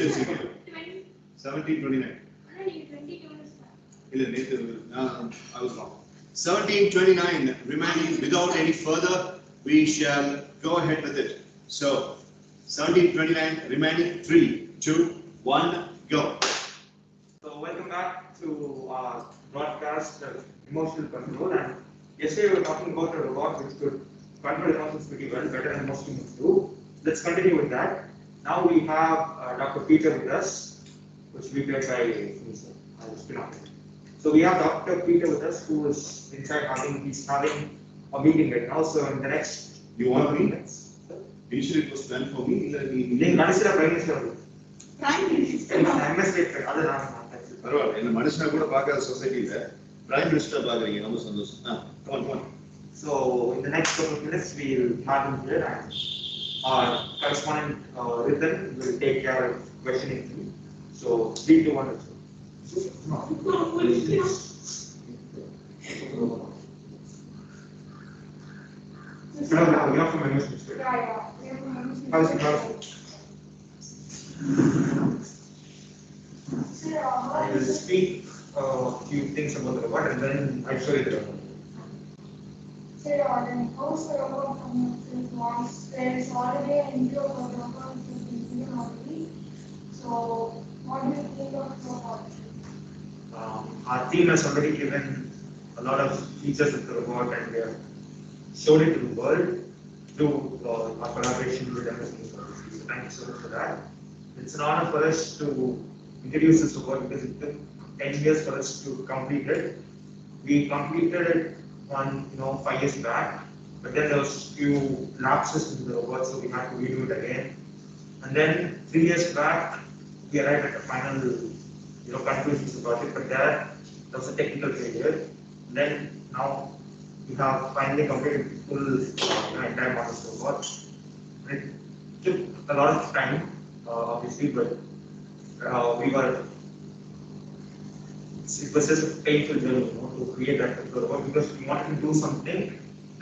1729. I was wrong. 1729 remaining. Without any further, we shall go ahead with it. So 1729 remaining. 3, 2, 1, go. So welcome back to our broadcast emotional control. And yesterday we were talking about a robot which could control emotions pretty well, better than most humans do. Let's continue with that. Now we have Dr. Peter with us, which will be played by Lisa. I'll spin off it. So we have Dr. Peter with us, who is inside he's having a meeting right now. So in the next You want me? minutes. Initially it was planned for me. Then consider Prime Minister. Prime Minister. MS other than பரவாயில்ல இந்த மனுஷனை கூட பார்க்காத சொசைட்டில prime minister பாக்குறீங்க ரொம்ப சந்தோஷம். Come on. So in the next couple of minutes we will have him here and our correspondent Rhythm will take care of questioning him. So 3, 2, 1. No, we are from MS Minister. How's it going? I will speak a few things about the robot and then I'll show you the robot. Sir, the house robot once there is already an intro for the robot which is given already. So, what do you think of the robot? Our team has already given a lot of features of the robot and we have showed it to the world through our collaboration with MS Services. So thank you so much for that. It's an honor for us to introduce this robot because it took 10 years for us to complete it. We completed it 5 years back, but then there was few lapses in the robot, so we had to redo it again. And then 3 years back, we arrived at the final conclusions about it, but there was a technical failure. And then now we have finally completed the full entire model of the robot. It took a lot of time, obviously, but it was just a painful journey to create that robot because we wanted to do something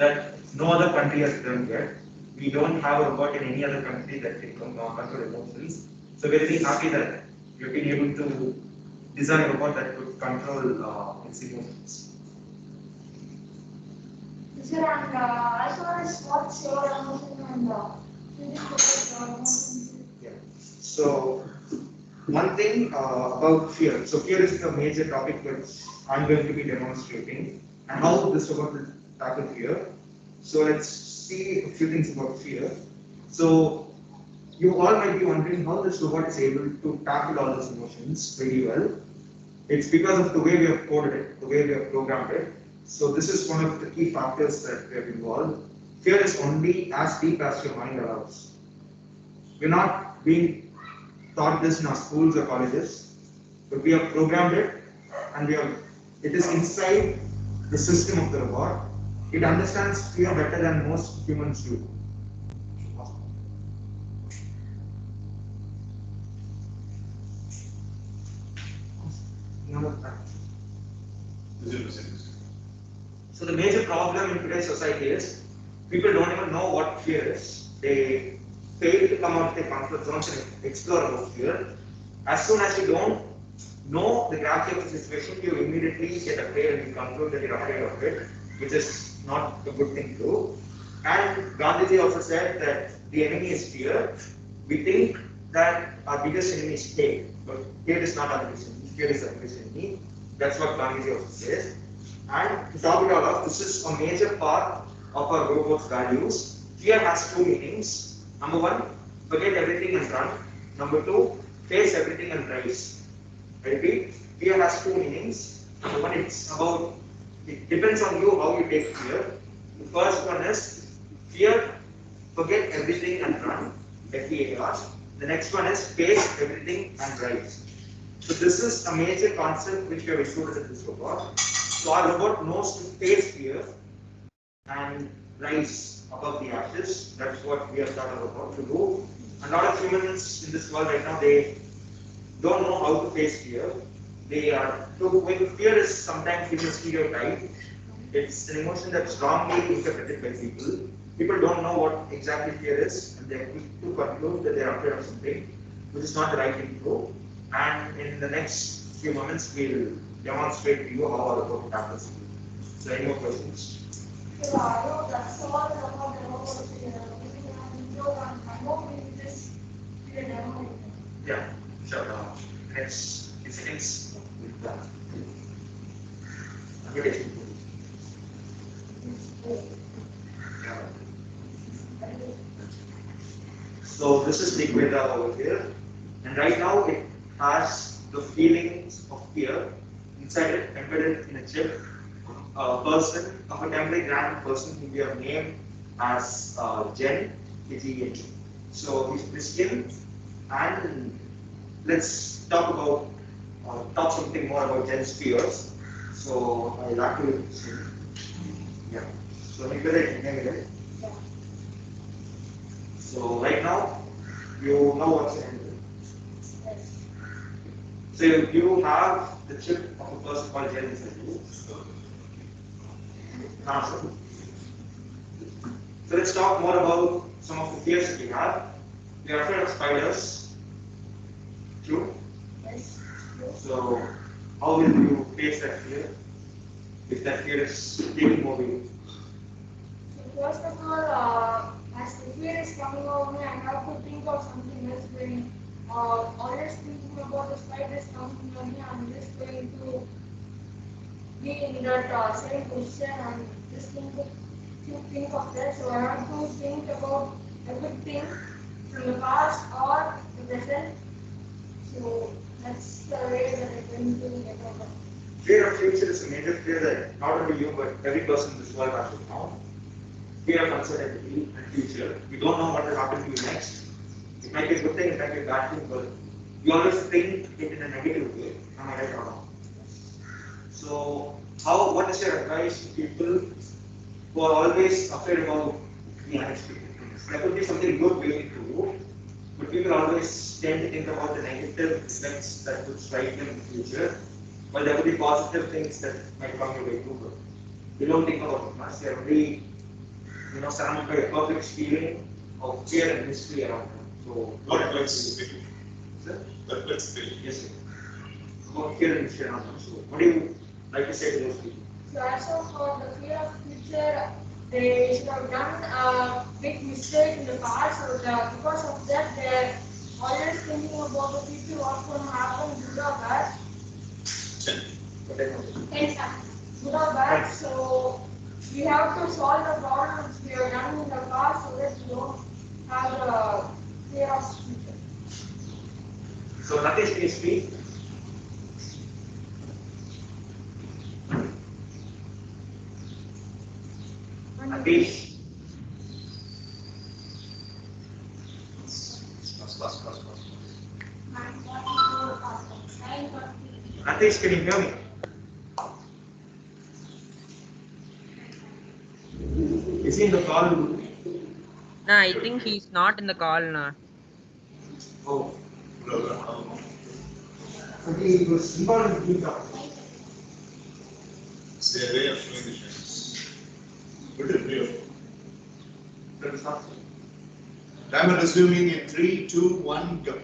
that no other country has done yet. We don't have a robot in any other country that can control emotions. So we're very happy that we've been able to design a robot that could control its emotions. Sir, and as far as what's your emotion and Yeah. So one thing about fear. So fear is the major topic which I'm going to be demonstrating and how this robot will tackle fear. So let's see a few things about fear. So you all might be wondering how this robot is able to tackle all those emotions very well. It's because of the way we have coded it, the way we have programmed it. So this is one of the key factors that we have involved. Fear is only as deep as your mind allows. We're not being taught this in our schools or colleges, but we have programmed it and it is inside the system of the robot. It understands fear better than most humans do. So the major problem in today's society is people don't even know what fear is. They fail to come out of their comfort zones and explore about fear. As soon as you don't know the gravity of the situation, you immediately get afraid and you conclude that you're afraid of it, which is not a good thing to do. And Gandhiji also said that the enemy is fear. We think that our biggest enemy is hate, but hate is not our biggest enemy. Fear is our biggest enemy. That's what Gandhiji also says. And to top it all off, this is a major part of our robot's values. Fear has 2 meanings. Number 1, forget everything and run. Number 2, face everything and rise. I repeat, fear has 2 meanings. Number 1, it depends on you how you take fear. The first one is fear, forget everything and run. FEAR. The next one is face everything and rise. So this is a major concept which we have included in this robot. So our robot knows to face fear and rise above the ashes. That's what we have taught our robot to do. A lot of humans in this world right now, they don't know how to face fear. When fear is sometimes even a stereotype, it's an emotion that's strongly interpreted by people. People don't know what exactly fear is, and they're quick to conclude that they're afraid of something. which is not the right thing to do. And in the next few moments, we'll demonstrate to you how our report happens. So, any more questions? So I know that's all about the robot here. I hope we will just do a demo. Yeah, sure. Next few seconds, we'll done. Invitation. Yeah. So this is the equator over here, and right now it has the feelings of fear inside it, embedded in a chip. A person, of a temporary random person who we have named as Jen, G-E-N. So this Jen, and let's talk about talk something more about Jen's fears. So I'll activate this. Yeah. So Nicolai, can you hear me? So right now, you know what's in it. So you have the chip of a person called Jen inside you. So let's talk more about some of the fears that we have. We are afraid of spiders. True? Yes. So how will you face that fear? If that fear is taking over you? So first of all, as the fear is coming over me, I have to think of something else. When always thinking about the spiders coming over me, I'm just going to be in that same position and just think of that. So I have to think about everything from the past or the present. So that's the way that I'm going to get over. Fear of future is a major fear that not only you but every person in this world has now. Fear of uncertainty and future. You don't know what will happen to you next. It might be a good thing, it might be a bad thing, but you always think it in a negative way. Am I right or wrong? So, what is your advice to people who are always afraid about the unexpected things? There could be something good waiting to do, but people always tend to think about the negative effects that could strike them in the future, while there could be positive things that might come your way too. But they don't think about it much. They're really, surrounded by a perfect feeling of fear and mystery around them. So, What advice will you? Sir? What advice will you? Yes, sir. About fear and mystery around them. So, what do you like to say to those people? So as of for the fear of future, they should have done a big mistake in the past. So because of that, they're always thinking about the future, what's going to happen, good or bad. Yes, sir. Good or bad. So we have to solve the problems we have done in the past so that we don't have the fear of future. So, Natish, can you speak? Natish. Natish, can you hear me? Is he in the call? Nah, I think he's not in the call now. Oh. So he was involved in the talk. It's their way of showing the chance. What is real? Timer resuming in 3, 2, 1, go.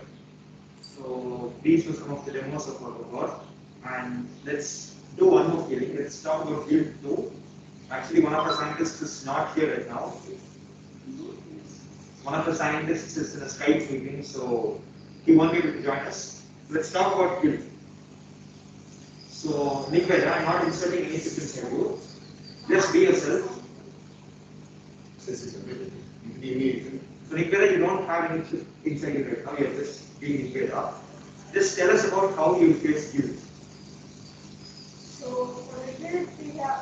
So these were some of the demos of our robot, and let's do one more feeling. Let's talk about field 2. Actually, one of our scientists is not here right now. One of the scientists is in a Skype meeting, so he won't be able to join us. Let's talk about field. So, Nikveda, I'm not inserting any chip inside you. Just be yourself. So, Nikveda, you don't have any chip inside you right now. You're just being Nikveda. Just tell us about how you face guilt. So for the guilt,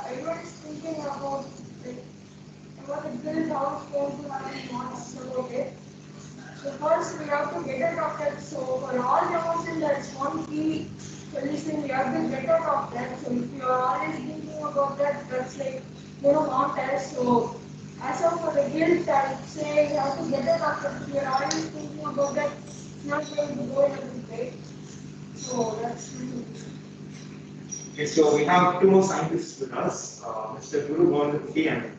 everyone is thinking about the guilt, how it's going to happen, what's about it. So first we have to get out of that. So for all emotions, that's one key solution. We have to get out of that. So if you are always thinking about that, that's like not us. So as of for the guilt, I would say you have to get out of that. If you are always thinking about that, it's not going to go in a good way. So that's Okay, so we have two more scientists with us, Mr. Guru Govindaputti and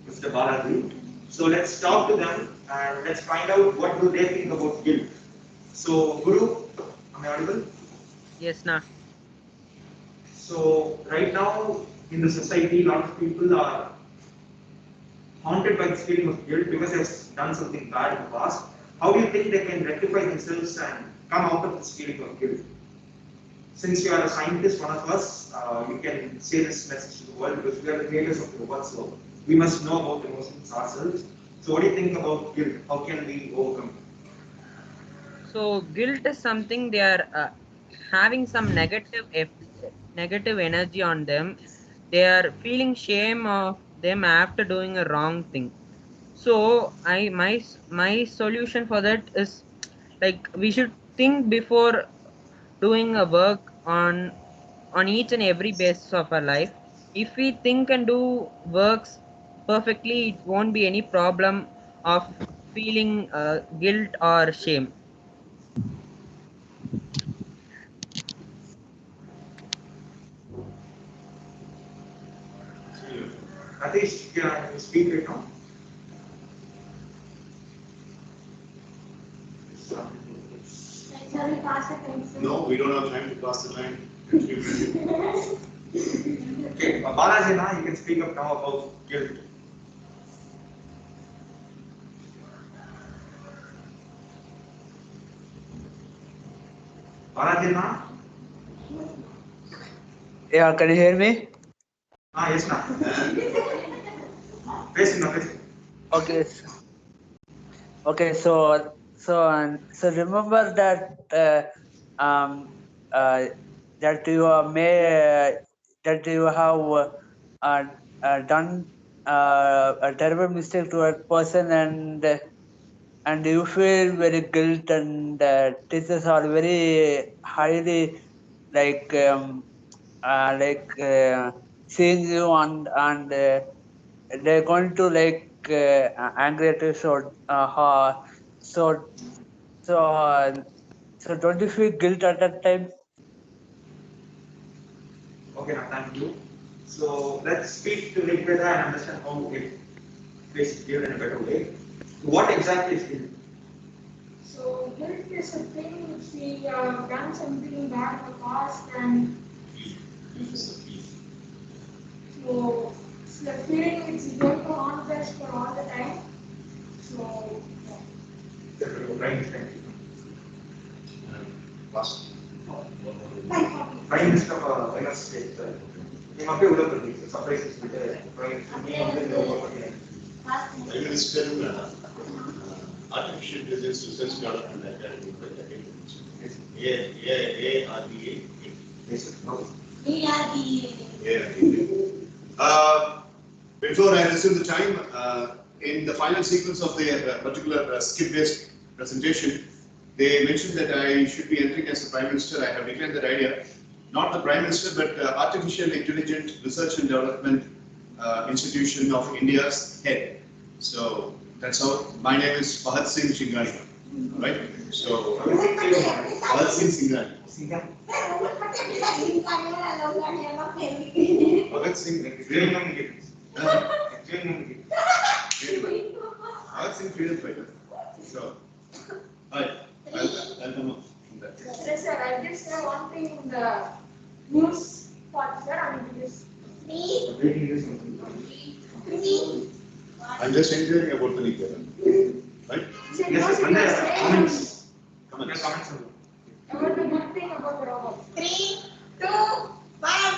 Mr. Balaji. So let's talk to them and let's find out what do they think about guilt. So, Guru, am I audible? Yes, na. So, right now in the society, a lot of people are haunted by this feeling of guilt because they've done something bad in the past. How do you think they can rectify themselves and come out of this feeling of guilt? Since you are a scientist, one of us, you can say this message to the world because we are the creators of the world, so we must know about emotions ourselves. So, what do you think about guilt? How can we overcome it? So guilt is something they are having some negative energy on them. They are feeling shame of them after doing a wrong thing. So my solution for that is like we should think before doing a work on each and every basis of our life. If we think and do works perfectly, it won't be any problem of feeling guilt or shame. Atish, can you speak right now? Shall we pass the pencil? No, we don't have time to pass the time. Continue. Okay, Balaji, now you can speak up now about guilt. Balaji, now? Yeah, can you hear me? Yes, now. Face now, face. Okay. So remember that that you that you have done a terrible mistake to a person, and you feel very guilt, and teachers are very highly like seeing you, and they're going to angry at you. So so so don't you feel guilt at that time? Okay, now thank you. So let's speak to Nikveda and understand how we face guilt in a better way. What exactly is guilt? So guilt is a thing which we have done something bad in the past, and so it's the feeling which is going to haunt us for all the time. So Right, thank you. Last. Prime Minister of United States. ನಿಮ್ಮ ಅಪ್ಪೆ ಉಡೋದು surprise ಬಿಟ್ಟೆ Prime Minister, Artificial Intelligence Research Development Academy, ARDA. Before I resume the time, in the final sequence of the particular skip-based presentation, they mentioned that I should be entering as the Prime Minister. I have declared that idea. Not the Prime Minister, but Artificial Intelligence Research and Development Institution of India's head. So that's how my name is Fahad Singh Shingani. Right? So Fahad Singh Singhani. Fahad Singh Fahad Singh freedom fighter. So, alright, I'll come up from that. yes, sir, I just say one thing in the news part, sir. I mean, this. I'm just inquiring about the leader. Right? Sir, Yes, no, and sir, the say comments. Comments. Comments. about the good thing about the robot. 3, 2, 1,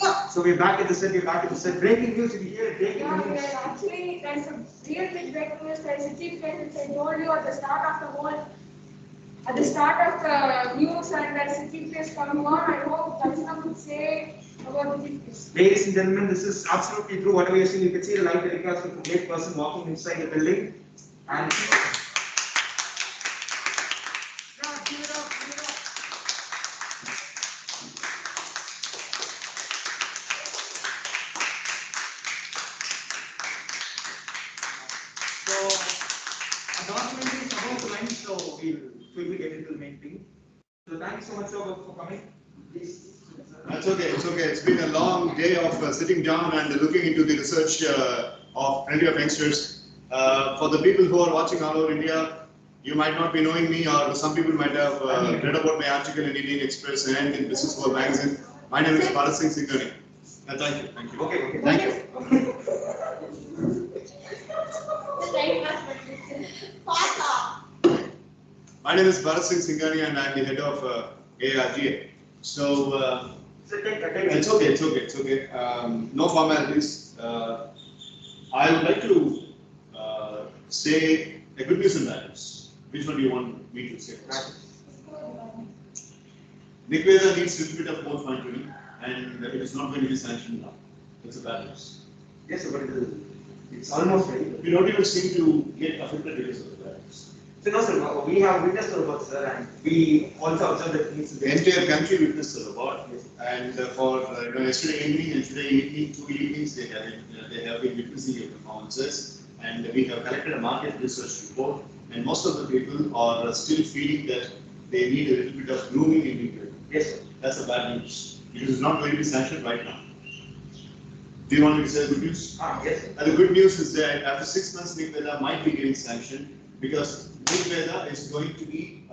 go. So we're back at the set. We're back at the set. Breaking news in here. Breaking Yeah, news. well, actually, there's a real big breaking news. There's a chief guest which I told you at the start of the whole, at the start of the news, and there's a chief guest coming on. I hope Darshana could say about the chief guest. Ladies and gentlemen, this is absolutely true. Whatever you're seeing, you can see the live telecast of a great person walking inside the building. And give it up, give it up. So, a documentary is about to end, so we'll quickly get into the main thing. So, thanks so much for coming. Please. That's okay, it's okay. It's been a long day of sitting down and looking into the research of plenty of youngsters. For the people who are watching all over India, you might not be knowing me, or some people might have read about my article in Indian Express and in Business World magazine. My name is Bharat Singh Singhani. Thank you. Thank you. Okay. Thank you. My name is Bharat Singh Singhani and I'm the head of ARGA. So, it's okay. No formalities. I would like to say a good news and bad news. Which one do you want me to say first? Nikveda needs a little bit of more fine tuning and it is not going to be sanctioned now. That's a bad news. Yes, sir, but it's almost ready. We don't even seem to get affected because of the bad news. So no, sir, we have witnessed the robot, sir, and we also observed that things. The entire country witnessed the robot, and for yesterday evening and today evening, 2 evenings, they have been witnessing your performances, and we have collected a market research report, and most of the people are still feeling that they need a little bit of grooming in Nikveda. Yes, sir. That's the bad news. It is not going to be sanctioned right now. Do you want me to say the good news? Yes, sir. And the good news is that after 6 months, Nikveda might be getting sanctioned because Nikveda is going to be,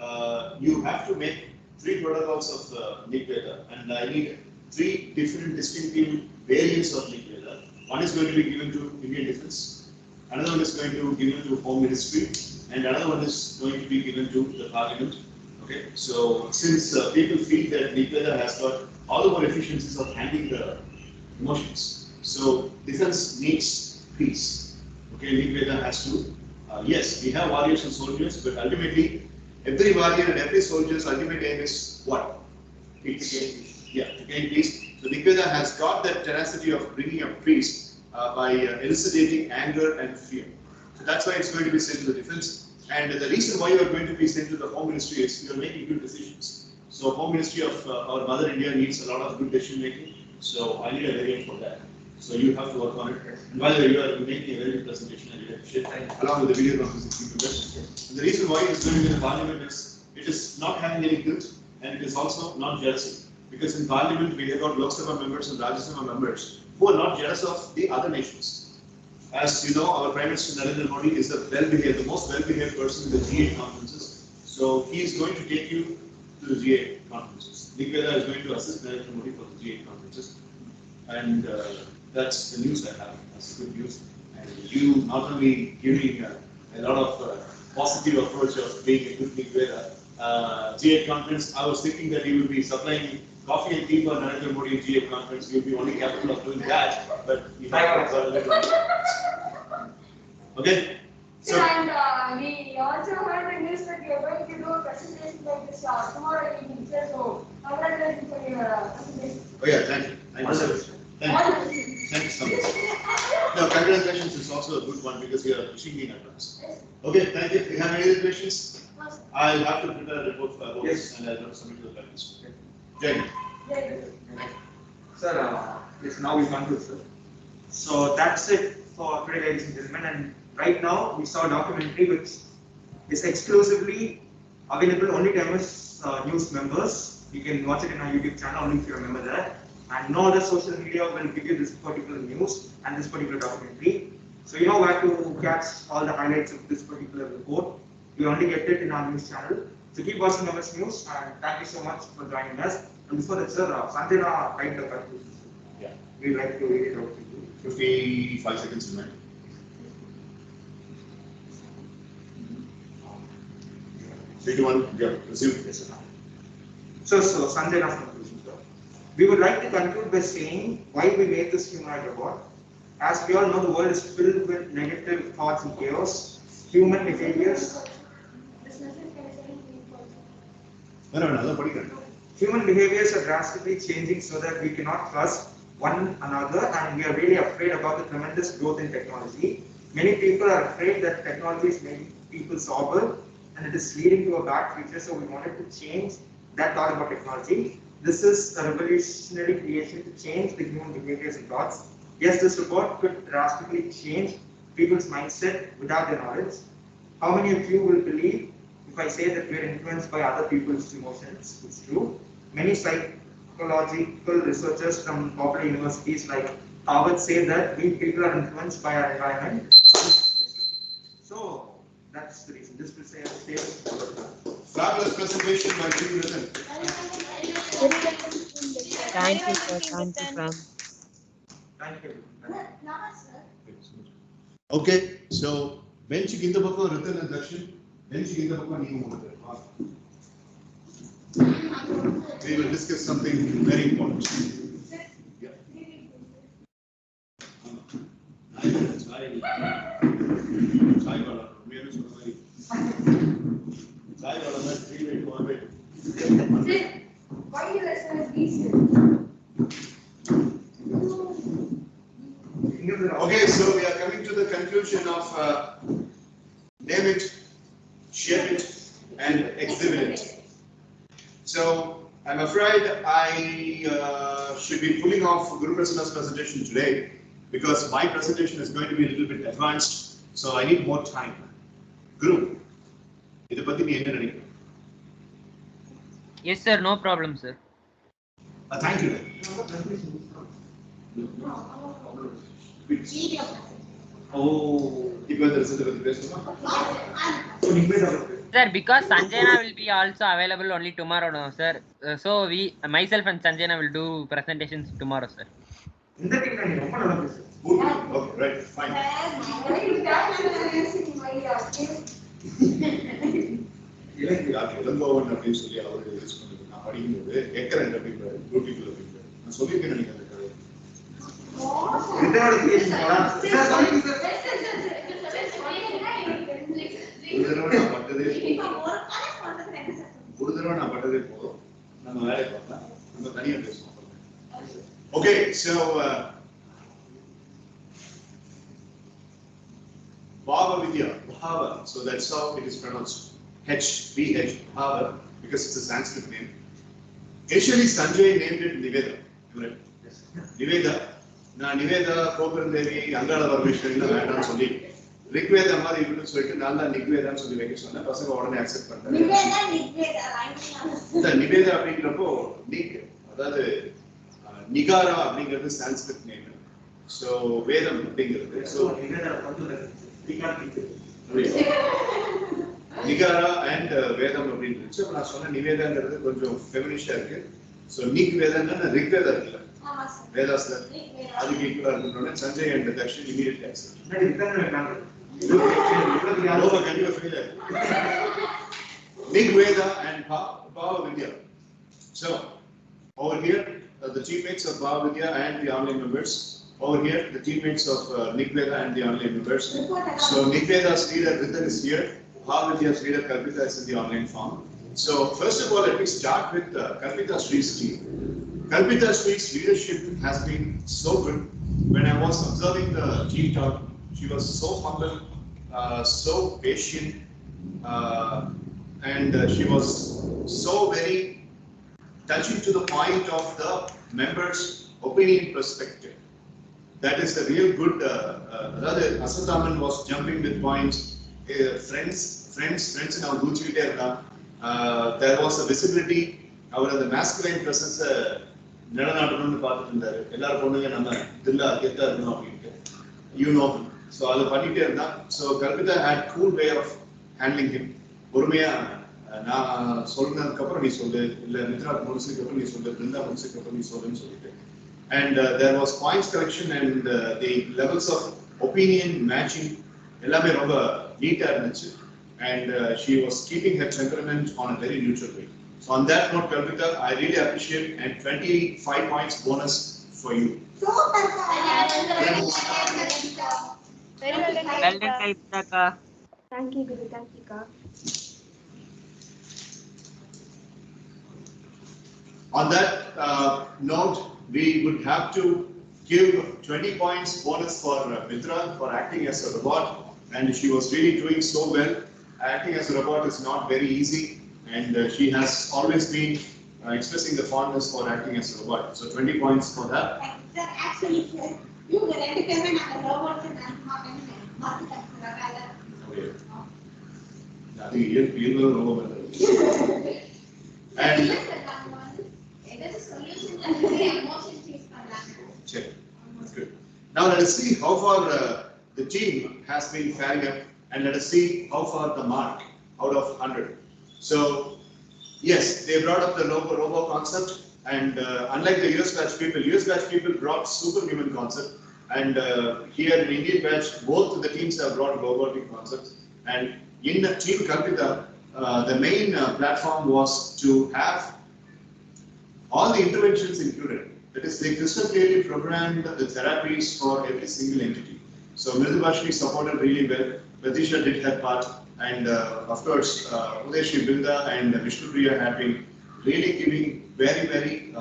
you have to make 3 protocols of Nikveda, and I need 3 different distinctive variants of Nikveda. One is going to be given to Indian Defence, another one is going to be given to Home Ministry, and another one is going to be given to the Parliament. Okay, so since people feel that Nikveda has got all the more efficiencies of handling the emotions, so defense needs peace. Okay, Nikveda has to. Yes, we have warriors and soldiers, but ultimately, every warrior and every soldier's ultimate aim is what? Peace. Yeah, to gain peace. So Nikveda has got that tenacity of bringing up peace by elucidating anger and fear. So that's why it's going to be sent to the defense. And the reason why you are going to be sent to the Home Ministry is you are making good decisions. So Home Ministry of our Mother India needs a lot of good decision making. So I need a variant for that. So you have to work on it. And by the way, you are making a very good presentation and you appreciate along with the video conferencing people. And the reason why it's going to be in the Parliament is it is not having any guilt and it is also not jealousy. Because in Parliament we have got Lok Sabha members and Rajya Sabha members who are not jealous of the other nations. As you know, our Prime Minister Narendra Modi is the most well-behaved person in the G8 conferences. So he is going to take you to the G8 conferences. Nikveda is going to assist Narendra Modi for the G8 conferences. And that's the news I have. That's good news. And you not only giving a lot of positive approach of being a good Nikveda. G8 conference, I was thinking that you will be supplying coffee and tea for Narendra Modi in G8 conference. You'll be only capable of doing that, but you have got a little. Okay. So, and we also heard the news that you're going to do a presentation like this tomorrow evening. So, congratulations for your presentation. oh yeah, thank you. Thank you so much. Thank you. Thank you so much. No, congratulations is also a good one because you are pushing me in advance. Okay, thank you. If you have any other questions, I'll have to prepare a report for this and I'll have to submit to the practice. Jai Hind. Sir, yes, now we conclude, sir. So that's it for today, ladies and gentlemen. And right now, we saw a documentary which is exclusively available only to MS News members. You can watch it in our YouTube channel only if you're a member there. And no other social media will give you this particular news and this particular documentary. So you know where to catch all the highlights of this particular report. We only get it in our news channel. So keep watching MS News and thank you so much for joining us. And before that, sir, Sanjana write the conclusion. Yeah. We'd like to read it out to you. 55 seconds remain. Three, two, one, yeah, resume. Yes, sir. So Sanjana's conclusion, sir. We would like to conclude by saying why we made this humanoid robot. As we all know, the world is filled with negative thoughts and chaos, human behaviors. Human behaviors are drastically changing so that we cannot trust one another, and we are really afraid about the tremendous growth in technology. Many people are afraid that technology is making people sober and it is leading to a bad future, so we wanted to change that thought about technology. This is a revolutionary creation to change the human behaviors and thoughts. Yes, this report could drastically change people's mindset without their knowledge. How many of you will believe if I say that we are influenced by other people's emotions? It's true. Many psychological researchers from popular universities like Harvard say that we people are influenced by our environment. So That's the reason. This will say a status. Fabulous presentation by Team Ratan. Thank you, sir. Thank you, Fran. Thank you. Okay, so bench in the book of Ratan and Dakshin, bench in the book of Nimu. We will discuss something very important. Yeah. Chai wala, mere se bhai. Chai wala mein 3 way to 1 way. Why you listen to these? Okay, so we are coming to the conclusion of name it, shape it, and exhibit it. So I'm afraid I should be pulling off Guru Prasanna's presentation today because my presentation is going to be a little bit advanced, so I need more time. Guru, idu patti nee enna nenikkira? Yes, sir. No problem, sir. Thank you. Oh, because there is a bit Sir, because Sanjana will be also available only tomorrow, no, sir. So myself and Sanjana will do presentations tomorrow, sir. In the team, I'm open. Okay, right, fine. Ilangovan அப்படின்னு சொல்லி அவர் use பண்ணது நான் படிக்கும்போது எக்கரண்ட் அப்படின்றாரு beautiful அப்படின்றாரு நான் சொல்லியிருக்கேன் நினைக்கிறேன் அந்த கதை ஒரு தடவை நான் பட்டதே போதும் நம்ம வேலையை பார்த்தா நம்ம தனியா பேசுவோம். Okay, so Bhava Vidya, Bhava, so that's how it is pronounced. H-B-H, Bhava, because it's a Sanskrit name. Initially, Sanjay named it Niveda. Right? Yes. Niveda. Now, Niveda, Koparan Devi, Angala Varvishnu, Vandam Soli. Rigveda மாதிரி இப்படி சொல்லிட்டு நல்லா நிக்வேதான்னு சொல்லி வைக்க சொன்னா பசங்க உடனே accept பண்றாங்க. நிவேதா அப்படிங்கிறப்போ நிக் அதாவது நிகாரா அப்படிங்கிறது சான்ஸ்கிரிட் நேம். ஸோ வேதம் அப்படிங்கிறது ஸோ நிகாரா அண்ட் வேதம் அப்படின்னு இருந்துச்சு. அப்ப நான் சொன்ன நிவேதாங்கிறது கொஞ்சம் ஃபெமினிஷா இருக்கு. ஸோ நிக் வேதம்னா ரிக்வேதா இருக்குல்ல வேதாஸ்ல அதுக்கு ஈக்குவலா இருக்கணும்னு Sanjay and Dakshan immediately accept. Nig Veda and Bhava Vidya. So over here the teammates of Bhava Vidya and the online members. Over here the teammates of Nig Veda and the online members. So Nig Veda's leader Ritan is here. Bhava Vidya's leader Kalpita is in the online form. So first of all, let me start with Kalpita Sri's team. Kalpita Sri's leadership has been so good. When I was observing the team talk, she was so humble, so patient, and she was so very touching to the point of the members' opinion perspective. That is a real good. Rather, Asathaman was jumping with points. Friends in our Gucci area. There was a visibility. Our the masculine presence. நிலநாட்டணும்னு பார்த்துட்டு இருந்தாரு. எல்லாரும் பொண்ணுங்க நம்ம தில்லா கெத்தா இருக்கணும் அப்படின்ட்டு. You know him. So அதை பண்ணிட்டே இருந்தா. So Kalpita had cool way of handling him. பொறுமையா நான் சொல்றதுக்கு அப்புறம் நீ சொல்லு, இல்ல மித்ரா முடிச்சதுக்கு அப்புறம் நீ சொல்லு, பிருந்தா முடிச்சதுக்கு அப்புறம் நீ சொல்லுன்னு சொல்லிட்டு. And there was points correction and the levels of opinion matching எல்லாமே ரொம்ப நீட்டா இருந்துச்சு. And she was keeping her temperament on a very neutral way. So on that note, Kalpita, I really appreciate and 25 points bonus for you. Very well done, Well done, Kalpita. Thank you, Guru. Thank you, Ka. On that note, we would have to give 20 points bonus for Mitra for acting as a robot, and she was really doing so well. Acting as a robot is not very easy, and she has always been expressing the fondness for acting as a robot. So 20 points for that. Actually, sir, you were entertainment and the robot and Okay. I think you know robot. And check. That's good. Now let us see how far the team has been faring up and let us see how far the mark out of 100. So, yes, they brought up the robo concept, and unlike the US batch people brought superhuman concept, and here in Indian batch, both the teams have brought robotic concepts. And in the Team Kalpita, the main platform was to have all the interventions included. That is, they crystal clearly programmed the therapies for every single entity. So Mridubhashini supported really well. Pratisha did her part, and of course, Udeshri, Brinda, and Vishnupriya have been really giving very,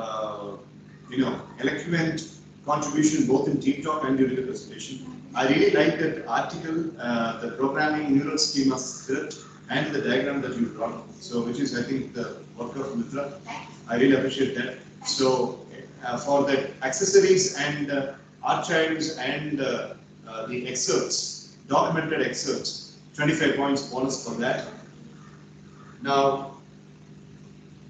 eloquent contribution both in team talk and during the presentation. I really like that article, the programming neural schema script, and the diagram that you brought. So, which is, I think, the work of Mitra. I really appreciate that. So, for the accessories and archives and the excerpts, documented excerpts, 25 points bonus for that. Now,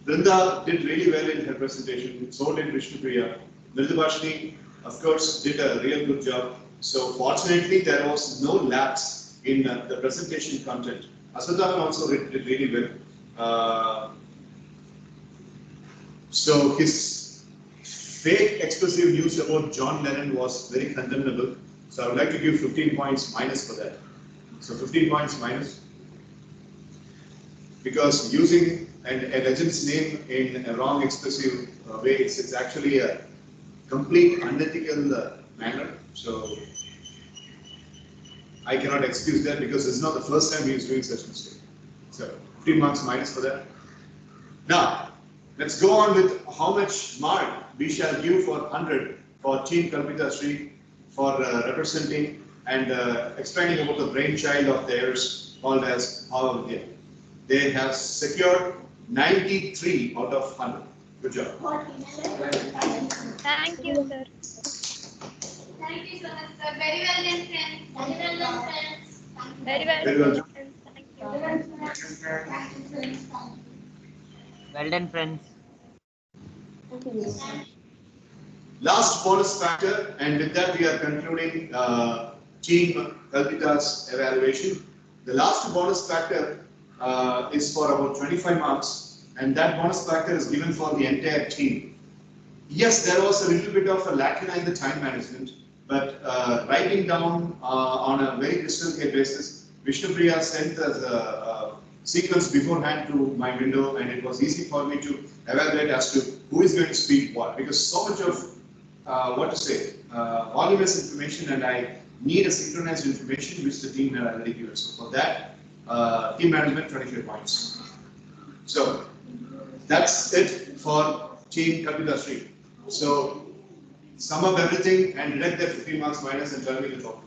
Brinda did really well in her presentation, so did Vishnupriya. Mridubhashini, of course, did a real good job. So, fortunately, there was no lapse in the presentation content. Aswathaman also did really well. So, his fake expressive news about John Lennon was very condemnable. So, I would like to give 15 points minus for that. So, 15 points minus. Because using a legend's name in a wrong expressive way, it's actually a complete unethical manner. So, I cannot excuse that because it's not the first time he is doing such mistake. So, 15 marks minus for that. Now, let's go on with how much mark we shall give for 100 for Team Kalpita Sri for representing and explaining about the brainchild of theirs called as Bhavavidya. They have secured 93 out of 100. Good job. Thank you, sir. Thank you so much, sir. Very well done, friends. Very well done, friends. Very Very well well done, done. friends. Thank you. Well done, friends. Last bonus factor, and with that we are concluding Team Kalpita's evaluation. The last bonus factor is for about 25 marks, and that bonus factor is given for the entire team. Yes, there was a little bit of a lacuna in the time management, but writing down on a very crystal clear basis, Vishnupriya sent us a sequence beforehand to my window, and it was easy for me to evaluate as to who is going to speak what, because so much of voluminous information, and I need a synchronized information which the team had already given. So for that, team management 25 points. So that's it for Team Kalpita Sri. So sum up everything and deduct that 15 marks minus and tell me the total.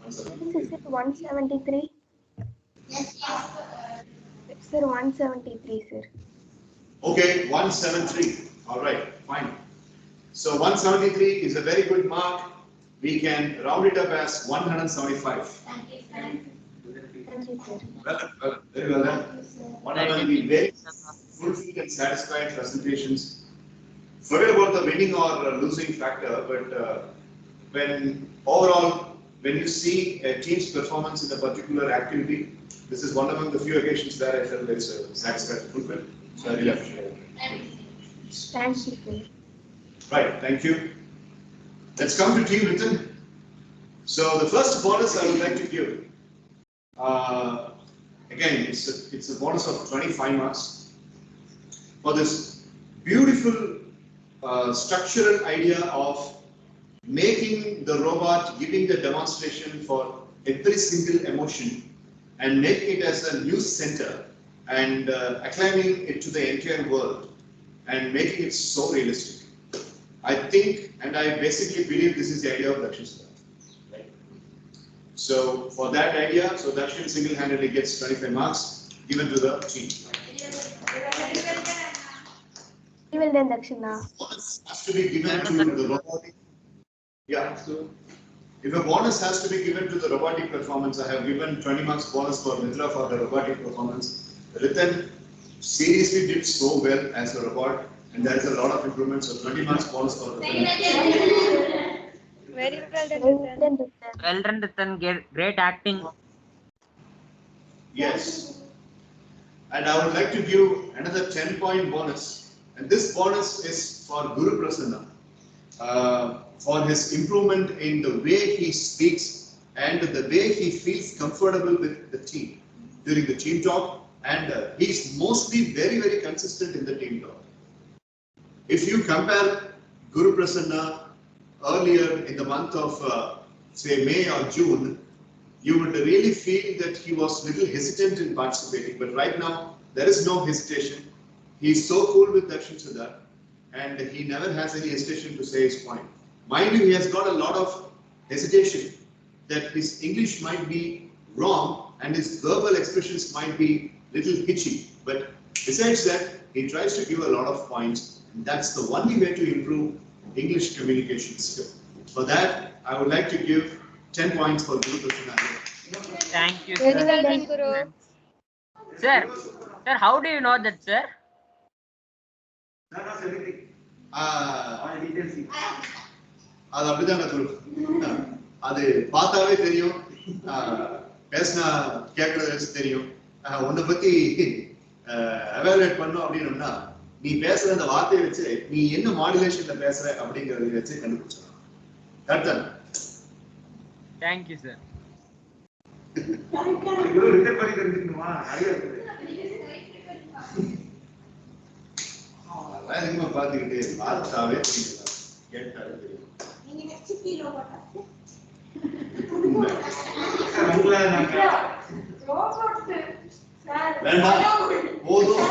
Is it 173? Yes, Sir, 173, sir. Okay, 173. All right, fine. So 173 is a very good mark. We can round it up as 175. Thank you, sir. Well, very well done. One of the very fulfilled and satisfied presentations. Forget about the winning or losing factor, but when you see a team's performance in a particular activity, this is one among the few occasions where I felt very satisfied and fulfilled. So I really appreciate it. Thank you, sir. Right, thank you. Let's come to Team Ritan. So the first bonus I would like to give, again, it's a bonus of 25 marks for this beautiful structural idea of making the robot, giving the demonstration for every single emotion and making it as a news center and acclaiming it to the entire world and making it so realistic. I think, and I basically believe this is the idea of Dakshin. Right? So for that idea, so Dakshin single-handedly gets 25 marks given to the team. Very well done, Dakshina. Bonus has to be given to the robotic. Yeah. So if a bonus has to be given to the robotic performance, I have given 20 marks bonus for Mitra for the robotic performance. Ritan seriously did so well as a robot, and there is a lot of improvement. So 20 marks bonus for Ritan. Very well done, Ratan. Well done, Ratan. Great acting. Yes. And I would like to give another 10-point bonus. And this bonus is for Guru Prasanna. For his improvement in the way he speaks and the way he feels comfortable with the team during the team talk. And he's mostly very, very consistent in the team talk. If you compare Guru Prasanna earlier in the month of say May or June, you would really feel that he was a little hesitant in participating. But right now, there is no hesitation. He's so cool with Darshan Siddharth, and he never has any hesitation to say his point. Mind you, he has got a lot of hesitation that his English might be wrong and his verbal expressions might be little hitchy. But besides that, he tries to give a lot of points. And that's the only way to improve English communication skill. For that, I would like to give 10 points for Guru Prasanna. Thank you, Very sir. well done, Guru. Sir, how do you know that, sir? None of everything. Ah, All details. அது அப்படிதான் குரு. அது பார்த்தாவே தெரியும், பேசினா கேட்கறது தெரியும். உன்னை பத்தி எவாலுவேட் பண்ணும் அப்படின்னா நீ பேசுற அந்த வார்த்தையை வச்சு நீ என்ன மாடுலேஷன்ல பேசுற அப்படிங்கறத வச்சு கண்டுபிடிச்சிடலாம். Correct. Thank you, sir. Guru return பண்ணி தெரிஞ்சுக்கணுமா? நிறைய இருக்குது. அதெல்லாம் எதுவுமே பார்த்துக்கிட்டு பார்த்தாவே தெரியும், கேட்டாவே தெரியும். உங்களை நாங்க வேண்டாம், போதும்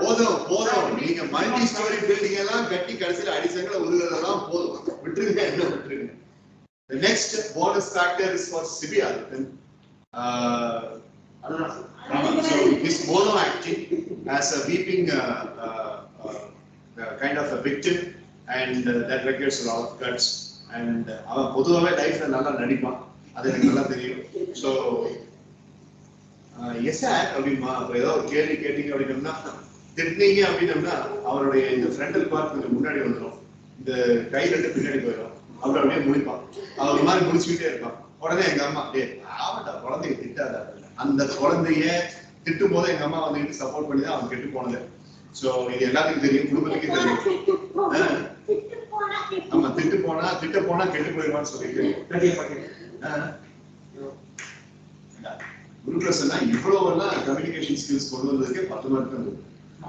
போதும் போதும். நீங்க மல்டி ஸ்டோரி பில்டிங் எல்லாம் கட்டி கடைசியில அடிசங்கல உருகிறதெல்லாம் போதும், விட்டுருங்க, என்ன விட்டுருங்க. The next bonus factor is for Sibiadhan. So his mono acting as a weeping kind of a victim, and that requires a lot of guts. And அவன் பொதுவாகவே லைஃப்ல நல்லா நடிப்பான், அது எனக்கு நல்லா தெரியும். ஸோ எஸ் அப்படிமா இப்போ ஏதோ ஒரு கேள்வி கேட்டீங்க அப்படின்னம்னா திட்டினீங்க அப்படின்னம்னா அவருடைய இந்த ஃப்ரண்டல் பார்ட் கொஞ்சம் முன்னாடி வந்துடும், இந்த கை ரெண்டு பின்னாடி போயிடும், அவர் அப்படியே முடிப்பான், அவர் மாதிரி முடிச்சுக்கிட்டே இருப்பான். உடனே எங்க அம்மா ஆமாட்டா குழந்தைய திட்டாத, அந்த குழந்தைய திட்டும் போது எங்க அம்மா வந்துட்டு சப்போர்ட் பண்ணி தான் அவன் கெட்டு போனது. ஸோ இது எல்லாத்துக்கும் தெரியும், குடும்பத்துக்கே தெரியும். ஆமா, திட்டு போனா கெட்டு போயிடுவான்னு சொல்லிட்டு குரு பிரசன்னா இவ்வளவு எல்லாம் கம்யூனிகேஷன் ஸ்கில்ஸ் கொண்டு வந்ததுக்கே 10 மார்க் தான்.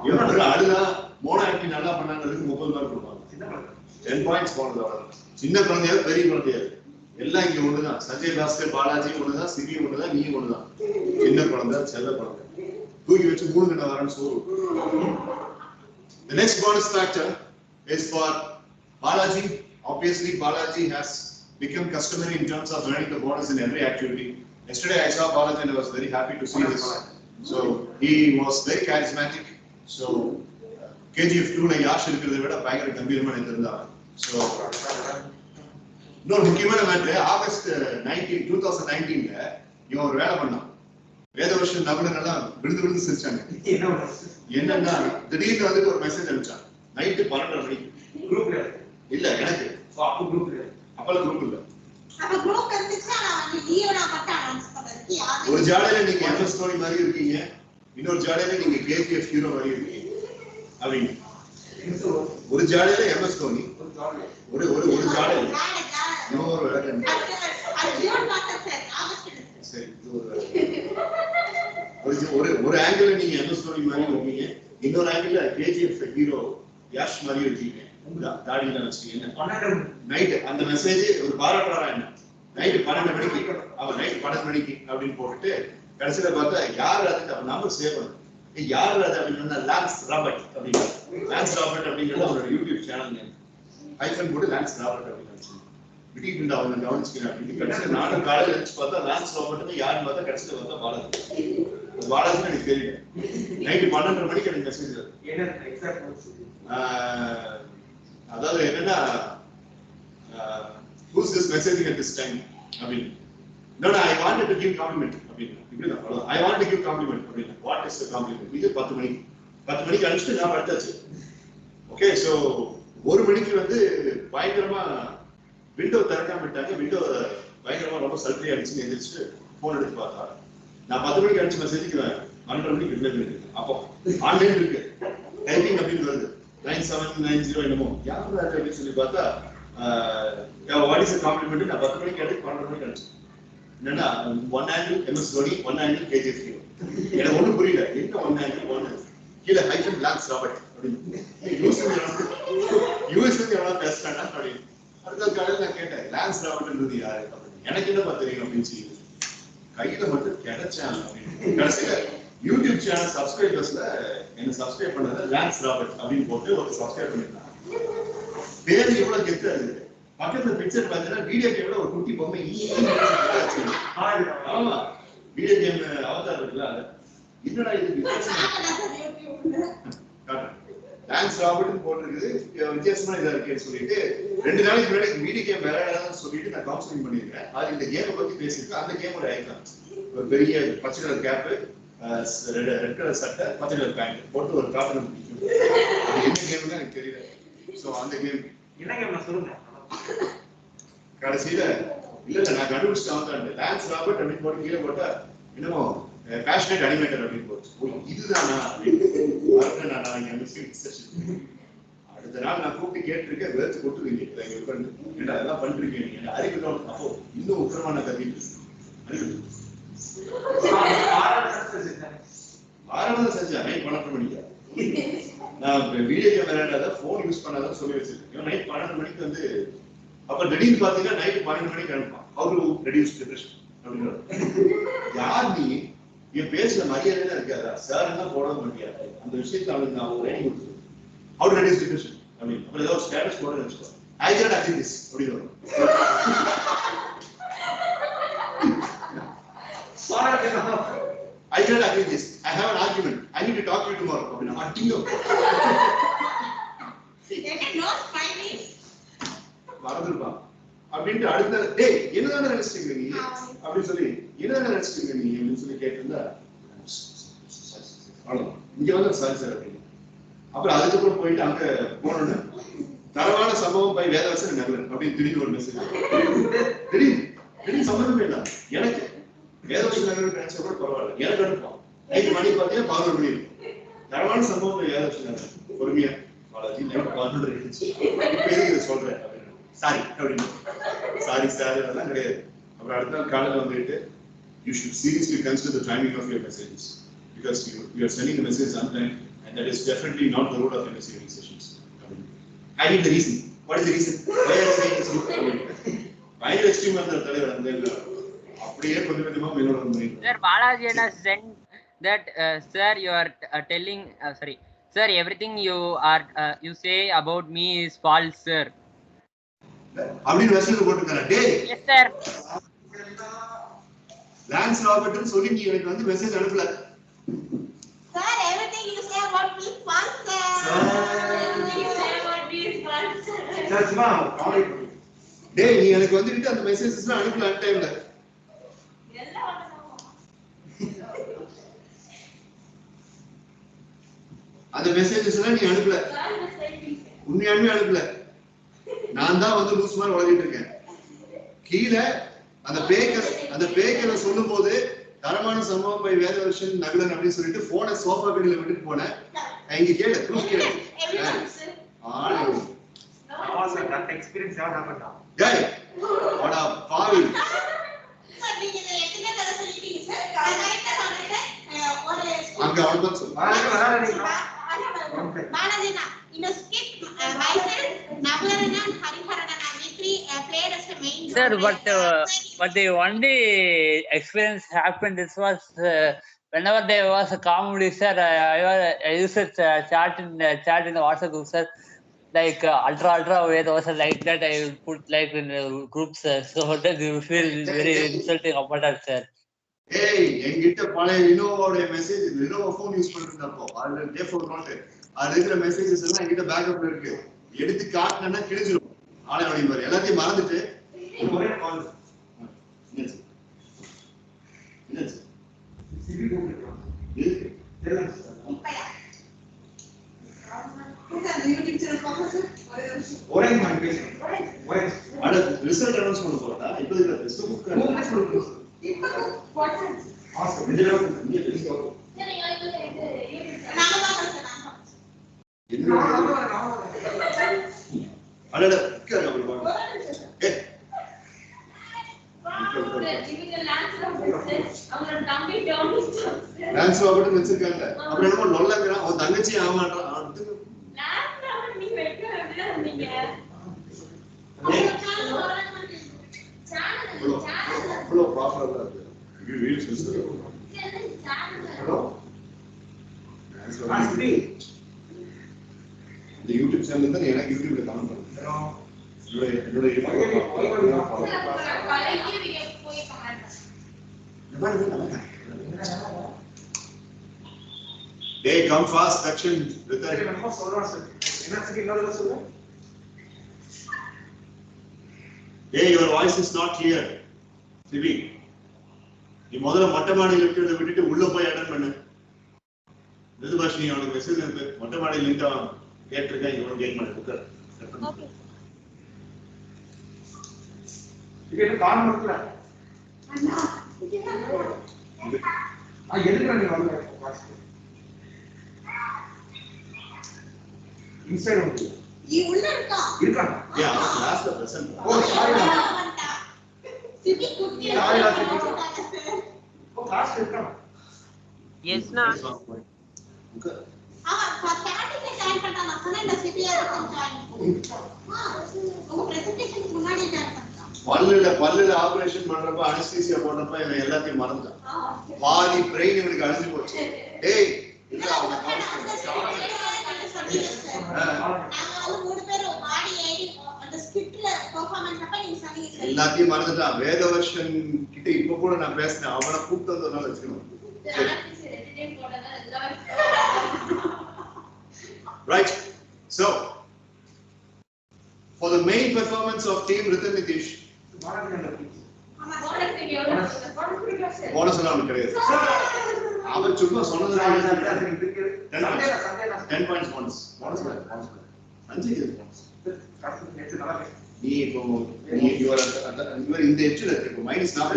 இவன் அடுதான் மோனோ ஆக்டிங் நல்லா பண்ணாங்கிறதுக்கு 30 மார்க் கொடுப்பாங்க. 10 பாயிண்ட்ஸ் போனது அவ்வளவு. சின்ன குழந்தையாவது பெரிய குழந்தையாவது எல்லாம் இங்க ஒண்ணுதான். சஞ்சய் பாஸ்கர் பாலாஜி ஒண்ணுதான், சிவி ஒண்ணுதான், நீ ஒண்ணுதான். சின்ன குழந்தை, செல்ல குழந்தை, தூக்கி வச்சு 3 கண்ண வரன்னு சோறு. The next bonus factor is for Balaji. Obviously, Balaji has become customary in terms of learning the bonus in every activity. Yesterday, I saw Balaji and I was very happy to see this. So he was very charismatic. So KGF 2 la Yash irukradha vida bayangara gambirama irundha. So இன்னொரு முக்கியமான matter, August 2019 இவன் ஒரு வேலை பண்ணான். வேத வருஷம் நபர்களெல்லாம் விழுந்து சிரிச்சாங்க. என்னன்னா திடீர்னு வந்துட்டு ஒரு மெசேஜ் அனுப்பிச்சான் நைட்டு 12:30 மணிக்கு. குரூப்ல இல்ல எனக்கு அப்போ குரூப்ல அப்பெல்லாம் குரூப் இல்ல. அப்ப குரூப் இருந்துச்சா நான் லீவ்னா மட்டும் அனௌன்ஸ் பண்றதுக்கு யாரு? ஒரு ஜாடையில நீங்க எம்எஸ் தோனி மாதிரி இருக்கீங்க, இன்னொரு ஜாடையில நீங்க கேஜிஎஃப் ஹீரோ மாதிரி இருக்கீங்க. அப்படின்னு ஒரு ஜாடையில எம்எஸ் தோனி, ஒரு ஒரு ஒரு ஜாடையில இவன் ஒரு விளக்கம். சரி, ஒரு ஆங்கிள் நீங்க எம்எஸ் தோனி மாதிரி இருக்கீங்க, இன்னொரு ஆங்கிள் கேஜிஎஃப் ஹீரோ யாஷ் மாதிரி இருக்கீங்க. தாடியில வச்சுட்டீங்க. நைட்டு அந்த மெசேஜ் ஒரு பாராட்டுறாரா என்ன, நைட்டு 12 மணிக்கு அவன் நைட் 12 மணிக்கு அப்படின்னு போட்டுட்டு கடைசியில பார்த்தா யார் அது நம்பர் சேவ் பண்ணும், யார் அது அப்படின்னு லான்ஸ் ராபர்ட் அப்படின்னு. லான்ஸ் ராபர்ட் அப்படிங்கிறது அவரோட யூடியூப் சேனல் நேம். ஹைஃபன் போட்டு லான்ஸ் ராபர்ட் அப்படின்னு விட்டிட்டு அவங்க கவனிச்சுக்கிறேன் அப்படின்னு. கடைசியில் நானும் காலையில் வச்சு பார்த்தா லான்ஸ் ராபர்ட் யாருன்னு பார்த்தா கடைசியில பார்த்தா பாலாஜி. பாலாஜின்னு எனக்கு தெரியல. நைட்டு 12:30 மணிக்கு எனக்கு மெசேஜ் அதாவது என்னன்னா who's this messaging at this time அப்படின்னு. No, I wanted to give compliment அப்படின்னு. இப்படிதான் I want to give compliment அப்படின்னு. What is the compliment? இது 10 மணிக்கு அனுப்பிச்சுட்டு நான் படுத்தாச்சு. ஓகே, ஸோ 1 மணிக்கு வந்து பயங்கரமா விண்டோ திறக்காம விட்டாங்க. விண்டோ பயங்கரமா ரொம்ப சல்ட்ரி அடிச்சு எந்திரிச்சு போன் எடுத்து பார்த்தா நான் 10 மணிக்கு அடிச்சு மெசேஜ் 12 மணிக்கு ரிப்ளை பண்ணிருக்கு. அப்போ ஆன்லைன் இருக்கு டைப்பிங் அப்படின்னு வருது 9790 என்னமோ யாரும் அப்படின்னு சொல்லி பார்த்தா வாட் இஸ் காம்ப்ளிமெண்ட் நான் 10 மணிக்கு எடுத்து 12 மணிக்கு அடிச்சேன். என்னன்னா 1 angle MS Dhoni 1 angle KGF எனக்கு ஒன்றும் புரியல. என்ன 1 ஆங்கிள் 1 கீழே ஹைஃபன் லான்ஸ் ராபர்ட் அப்படின்னு யூஎஸ் வந்து எவ்வளோ பேசுறாங்க அப்படின்னு. அடுத்த காலையில் நான் கேட்டேன் லான்ஸ் ராபர்ட்ன்றது யாரு அப்படின்னு. எனக்கு என்னப்பா தெரியும் அப்படின்னு சொல்லி கையில மட்டும் கிடைச்சாங்க அப்படின்னு. கடைசியில யூடியூப் சேனல் சப்ஸ்கிரைபர்ஸ்ல என்ன சப்ஸ்கிரைப் பண்ணது லான்ஸ் ராபர்ட் அப்படின்னு போட்டு ஒரு சப்ஸ்கிரைப் பண்ணிருந்தாங்க. பேரு எவ்வளவு கெத்து இருக்கு. பக்கத்துல பிக்சர் பார்த்தீங்கன்னா வீடியோ கேம்ல ஒரு குட்டி பொம்மை ஆமா வீடியோ கேம் அவதார் இருக்குல்ல அது என்னடா இது டான்ஸ் ராபர்ட் போட்டுருக்குது வித்தியாசமா இதா இருக்கேன்னு சொல்லிட்டு 2 நாளைக்கு முன்னாடி வீடியோ கேம் விளையாடாதுன்னு சொல்லிட்டு நான் கவுன்சிலிங் பண்ணிருக்கேன். அது இந்த கேமை பத்தி பேசியிருக்கேன். அந்த கேமோட ஐக்கான் ஒரு பெரிய பச்சை கலர் கேப்பு ரெட் கலர் சட்டை பச்சை கலர் பேண்ட் போட்டு ஒரு கார்ட்டூன் பிடிக்கும். அது என்ன கேம்னு எனக்கு தெரியல. சோ அந்த கேம் என்ன கேம் நான் சொல்லுங்க. கடைசியில இல்ல நான் கண்டுபிடிச்சிட்டு வந்தேன் டான்ஸ் ராபர்ட் அப்படின்னு போட்டு கீழே போட்டா என்னமோ பேஷனேட் அனிமேட்டர் அப்படின்னு போச்சு. இதுதானா அப்படின்னு நான் இங்க அடுத்த நாள் நான் கூப்பிட்டு கேட்டிருக்கேன். வேர்த்து போட்டு ஏன்னா அதெல்லாம் பண்ணிருக்கேன் நீங்க அறிவிக்கணும். அப்போ இன்னும் உக்கிரமான கத்திட்டு ஆரம்பம் செஞ்சேன் நைட் 12 மணிக்கு. நான் வீடியோ கேம் விளையாடாத போன் யூஸ் பண்ணாதான் சொல்லி வச்சிருக்கேன். நைட் 12 மணிக்கு வந்து அப்ப திடீர்னு பாத்தீங்கன்னா நைட் 12 மணிக்கு அனுப்பான். ஹவு டு ரெடியூஸ் டிப்ரெஷன் அப்படின்னு. யார் நீ என் பேசுற மரியாதை இருக்காதா சார் என்ன போட முடியாது அந்த விஷயத்துல அவனுக்கு நான் ஒரு ரைடிங் கொடுத்துருவேன். ஹவு டு ரெடியூஸ் டிப்ரெஷன் அப்படின்னு அப்புறம் ஏதாவது ஸ்டேட்டஸ் போட வச்சுக்கோ. ஐ கேன் அக்ரி திஸ் அப்படின்னு வரும். I cannot agree this. I have an argument. I need to talk to you tomorrow. அப்படினா அட்டியோ மறந்துருப்பா அப்படின்ட்டு அடுத்த டேய் என்னதான நினைச்சிட்டீங்க நீ அப்படின்னு சொல்லி என்னதான நினைச்சிட்டீங்க நீ அப்படின்னு சொல்லி கேட்டிருந்தா அவ்வளவுதான் இங்க வந்து சாரி சார் அப்படின்னு. அப்புறம் அதுக்கப்புறம் போயிட்டு அங்க போனோன்னு தரவான சம்பவம் போய் வேதவசன் நகலன் அப்படின்னு திடீர்னு ஒரு மெசேஜ் திடீர்னு சம்பந்தமே இல்லை எனக்கு வேதவசன் நகலன் நினைச்சா கூட பரவாயில்ல எனக்கு அனுப்போம். நைட்டு மணி பார்த்தீங்கன்னா 11 மணி இருக்கும். தரவான சம்பவம் போய் வேதவசன் நகலன் பொறுமையா பாலாஜி எனக்கு 11 இருந்துச்சு இப்ப எதுக்கு இதை சொல்றேன் அப்படின்னு சாரி அப்படின்னு சாரி சார் அதெல்லாம் கிடையாது. அப்புறம் அடுத்த நாள் காலையில் வந்துட்டு you should seriously consider the timing of your messages because you are sending a message on time and that is definitely not the role of MSc sessions. I need the reason. What is the reason? Why are you saying this? Final extreme of the தலைவர் அந்த அப்படியே கொஞ்சம் கொஞ்சமா மேலோட வந்து Sir, Balaji has sent that sir you are telling sorry sir everything you say about me is false sir. அப்படின்னு message போட்டுருக்காங்க. டேய் Yes sir. Lance ராபர்ட்னு சொல்லி நீ எனக்கு வந்து மெசேஜ் அனுப்பல. Sir, everything you say about me is false, sir. Everything you say about me is false, sir. Sir சும்மா comedy பண்ணு. டேய் நீ எனக்கு வந்துட்டு அந்த மெசேஜஸ்லாம் அனுப்பல அந்த டைம்ல. எல்லாம் வரணும். அந்த மெசேஜஸ்லாம் நீ அனுப்பல. உண்மையாலுமே அனுப்பல. நான் தான் வந்து லூஸ் மாதிரி ஓடிட்டு இருக்கேன். கீழ அந்த பேக்கரை சொல்லும்போது தரமான சம்பவம் போய் வேதவர்ஷன் நகலன் அப்படின்னு சொல்லிட்டு போனை சோஃபா கடியில விட்டுட்டு போனேன். இங்க கேளு ப்ரூஃப் கேளு. ஆளு ஆமா sir that experience ever happened. டேய் வாடா பாவி Sir, நீங்க இதை எத்தனை தடவை சொல்லிட்டீங்க சார்? நான் கரெக்டா சொல்லிட்டேன். ஒரு அங்க அவன்தான் சொல்லு. Balajina, in a skit, myself, Nagalarana and Hariharana, we three played as the main role. Sir, but the only experience happened. This was whenever there was a comedy, sir. I used to chat in the WhatsApp group, sir. Like ultra way, there was like that. I would put like in groups, so that you feel very insulting about that, sir. ஏய் என்கிட்ட பழைய இனோவோட message Innova phone use பண்ணிட்டு அப்போ அதுல டேஃபோன் note அது இருக்கிற messages எல்லாம் என்கிட்ட பேக்கப்ல இருக்கு. எடுத்து காட்டினா கிழிஞ்சிரும். ஆளே வழி மாதிரி எல்லாத்தையும் மறந்துட்டு ஒரே கால் என்னாச்சு என்னாச்சு சிவி கூப்பிடுறோம். எதுக்கு? தெரியல sir. Sir, the YouTube channel, sir. Orange man patient. Orange. அட ரிசல்ட் அனௌன்ஸ் பண்ண போறடா இப்போ இதுல டெஸ்ட் புக் இப்போ watts Awesome. Middle of the list. அடடா கேளு அப்படி பாருங்க ஏய் டான்ஸ் ஆகட்டும் வச்சிருக்காங்க அப்புறம் என்னமோ நொல்லங்கறான் அவன் தங்கச்சி ஆமான்றான் அவ்வளோ ப்ராப்பரா இருக்கு இது ரீல்ஸ் இருக்கு ஹலோ இந்த யூடியூப் சேனல் தான் எனக்கு யூடியூப்ல கமெண்ட் பண்ணுங்க என்னோட Hey, come fast, Dakshin. Hey, your voice is not clear. Sibi, நீ முதல்ல மொட்டை மாடியில் இருக்கிறத விட்டுட்டு உள்ள போய் அட்டன் பண்ணு. இது பாஷி அவனுக்கு மெசேஜ் அனுப்பு. மொட்டை மாடியில் நின்று கேட்டிருக்கேன் இவனும் கேட்க மாட்டேன். Okay. இது என்ன காரணம் இருக்குல்ல? அண்ணா எதுக்கு நீ வந்து இன்சைட் வந்து உள்ள இருக்கா இருக்காங்க. Yeah, class la present. ஓ சாரி. சிட்டி குட்டி சாரி ஓ கிளாஸ் இருக்காங்க. Yes, na. ஸ்டார்டிங்ல ஜாயின் பண்ணா நான் சொன்னேன் சிட்டியா ஜாயின் உங்க பிரசன்டேஷனுக்கு முன்னாடி ஜாயின் பண்ணா பல்லுல ஆபரேஷன் பண்றப்ப அனஸ்தீசியா போடுறப்ப இவன் எல்லாத்தையும் மறந்துட்டான். பாதி பிரெயின் இவனுக்கு அழிஞ்சு போச்சு. டேய் இல்ல அவன எல்லாத்தையும் மறந்துட்டான். வேதவர்ஷன் கிட்ட இப்ப கூட நான் பேசினேன். அவனை கூப்பிட்டு வந்ததுனால வச்சுக்கணும். Right. So, for the main performance of team Ritan Nitish, bonus round கிடையாது. அவர் சும்மா சொன்னதுனால 10 points bonus. Bonus bonus. 5 bonus. நீ இப்போ இவர் இந்த எட்ஜ்ல இருக்கு. மைனஸ் 40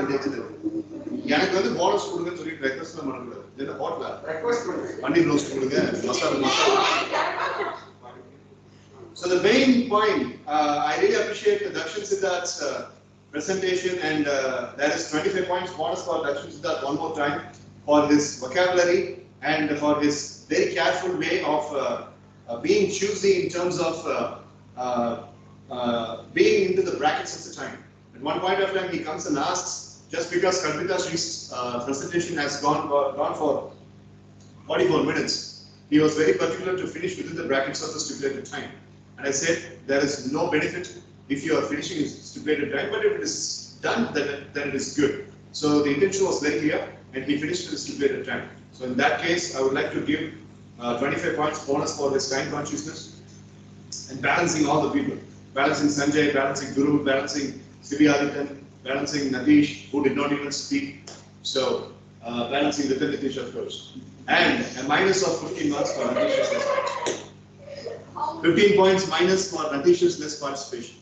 இந்த எட்ஜ்ல இருக்கு. எனக்கு வந்து போனஸ் கொடுங்க சொல்லி ரெக்வெஸ்ட்ல பண்ண கூடாது. என்ன ஹாட்ல ரெக்வெஸ்ட் பண்ணுங்க. பன்னீர் ரோஸ்ட் கொடுங்க. Masala. So the main point, I really appreciate Dakshin Siddharth's presentation, and there is 25 points bonus for Dakshin Siddharth one more time for his vocabulary and for his very careful way of being choosy in terms of being into the brackets of the time. At one point of time, he comes and asks, just because Kalpita Shree's presentation has gone for 44 minutes, he was very particular to finish within the brackets of the stipulated time. And I said, there is no benefit if you are finishing in stipulated time, but if it is done, then it is good. So the intention was very clear, and he finished in the stipulated time. So in that case, I would like to give 25 points bonus for his time consciousness and balancing all the people. Balancing Sanjay, balancing Guru, balancing Sibi Aditan, balancing Natish, who did not even speak. So balancing Ritan Nitish, of course. And a minus of 15 marks for Natish's less participation. 15 points minus for Natish's less participation.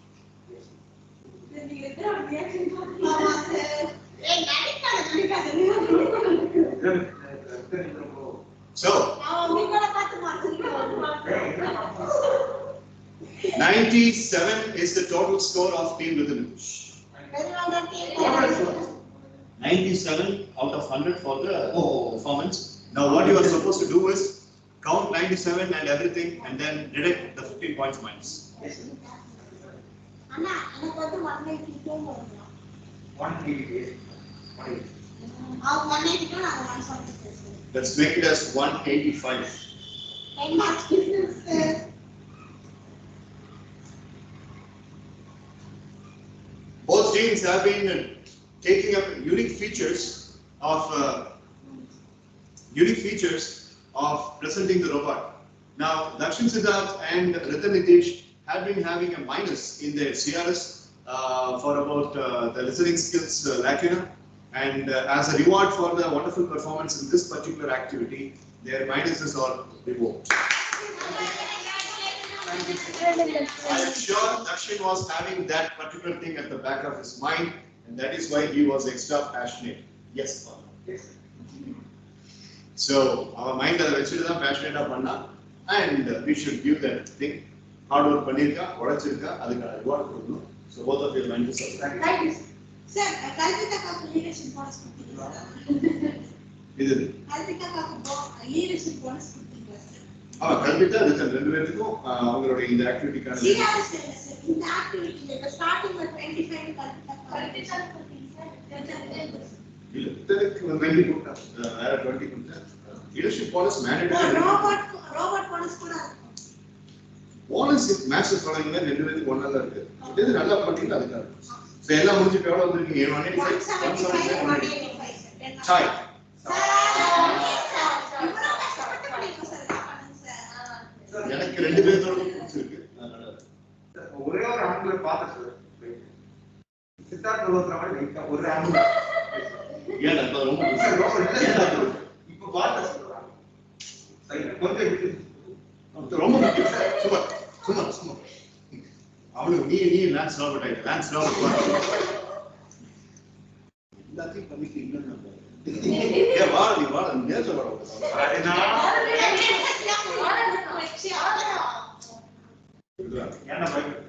So 97 is the total score of Team Ritan Nitish. 97 out of 100 for the performance. Now what you are supposed to do is count 97 and everything and then deduct the 15 points minus. அண்ணா எனக்கு வந்து 182 வருது 180. அவங்க 182 நான் 170. Let's make it as 185. 10 marks difference. Both teams have been taking up unique features of presenting the robot. Now, Dakshin Siddharth and Ritan Nitish have been having a minus in their CRS for about the listening skills lacuna, and as a reward for the wonderful performance in this particular activity, their minuses are revoked. I am sure Dakshin was having that particular thing at the back of his mind, and that is why he was extra passionate. Yes, Father. Yes. So our mind அதை வச்சுட்டு தான் passionate பண்ணா, and we should give that thing. Hard work பண்ணிருக்கா, உழைச்சிருக்கா, அதுக்கான reward கொடுக்கணும். So both of you are going to serve. Thank you. Sir, Kalpita Kaku leadership bonus கொடுத்தீங்களா? இது Kalpita Kaku leadership bonus கொடுத்தீங்களா sir? கல்விதா ரெண்டு பேருக்கும் அவங்களுடைய இந்த ஆக்டிவிட்டிக்கான CRS இல்ல sir. இந்த ஆக்டிவிட்டி இப்ப ஸ்டார்டிங் 25 Kalpita கொடுத்தீங்க sir. இல்ல இத்தனைக்கு 20 கொடுத்தா வேற 20 கொடுத்தா leadership bonus mandatory robot bonus கூட இருக்கும். போனஸ் மேக்ஸ் சொல்றீங்க ரெண்டு பேருக்கு ஒண்ணா தான் இருக்கு. இது நல்லா பண்ணீங்க அதுக்காக. சோ எல்லாம் முடிஞ்சு எவ்வளவு வந்திருக்கீங்க 175 சாய் எனக்கு ரெண்டு பேரோட பிடிச்சிருக்கு. அதனால ஒரே ஒரு ஆங்கிள் பார்த்து சார் சித்தார்த் மல்ஹோத்ரா மாதிரி வெயிட்டா ஒரு ஆங்கிள் ஏன் அது ரொம்ப இப்ப பார்த்து சொல்றாங்க கொஞ்சம் ரொம்ப முக்கியம். சும்மா அவனுக்கு நீ லான்ஸ் ராபர்ட் ஆயிட்ட லான்ஸ் ராபர்ட் எல்லாத்தையும் பண்ணிட்டு இன்னும் வாட நீ நேற்று வாட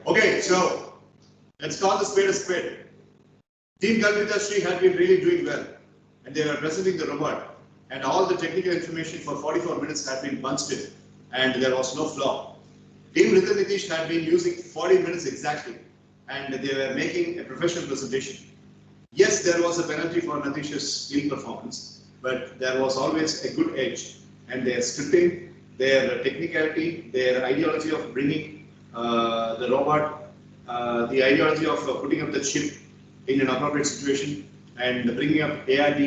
Okay, so let's call the spade a spade. Team Kalpita Sri had been really doing well, and they were presenting the robot, and all the technical information for 44 minutes had been punched in, and there was no flaw. Team Ritan Nitish had been using 40 minutes exactly, and they were making a professional presentation. Yes, there was a penalty for Natish's ill performance, but there was always a good edge, and their scripting, their technicality, their ideology of bringing the robot, the ideology of putting up the chip in an appropriate situation, and bringing up ARD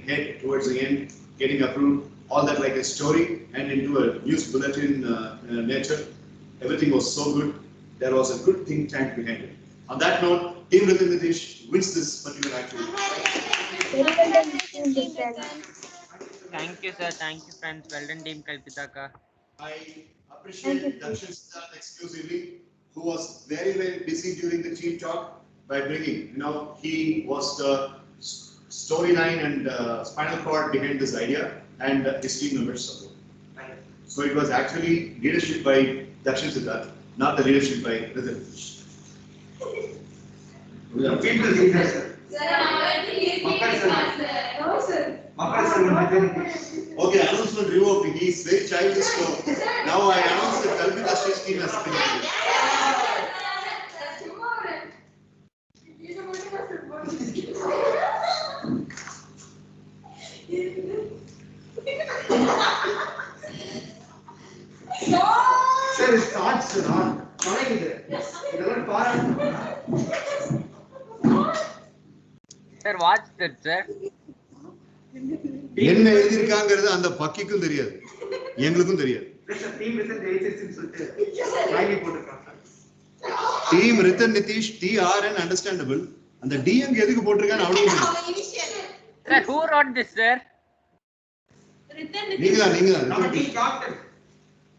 head towards the end, getting approved, all that like a story and into a news bulletin nature. Everything was so good. There was a good think tank behind it. On that note, Team Ritan Nitish wins this particular activity. Thank you, sir. Thank you, friends. Well done, Team Kalpitaka. I appreciate Dakshin Siddharth exclusively, who was very, very busy during the team talk by bringing, he was the storyline and spinal cord behind this idea, and his team members support. So it was actually leadership by Dakshin Siddharth, not the leadership by Ritan. people lead us sir. Okay, announcement revoked. He is very childish, so now I announce that Kalpita Sri team has been. Sir, it starts on தொடங்குது இதெல்லாம் பாருங்க Sir, watch that, sir. என்ன எழுதிருக்காங்கிறது அந்த பக்கிக்கும் தெரியாது, எங்களுக்கும் தெரியாது. Team ரிசன் 86 சொல்லிட்டு வாங்கி போட்டுருக்காங்க. டீம் ரித்தன் நிதிஷ் TRN understandable. அந்த DM எதுக்கு போட்டுருக்கான்னு அவனுக்கு தெரியும். Sir, who wrote this, sir? நீங்களா நம்ம டீம் கேப்டன்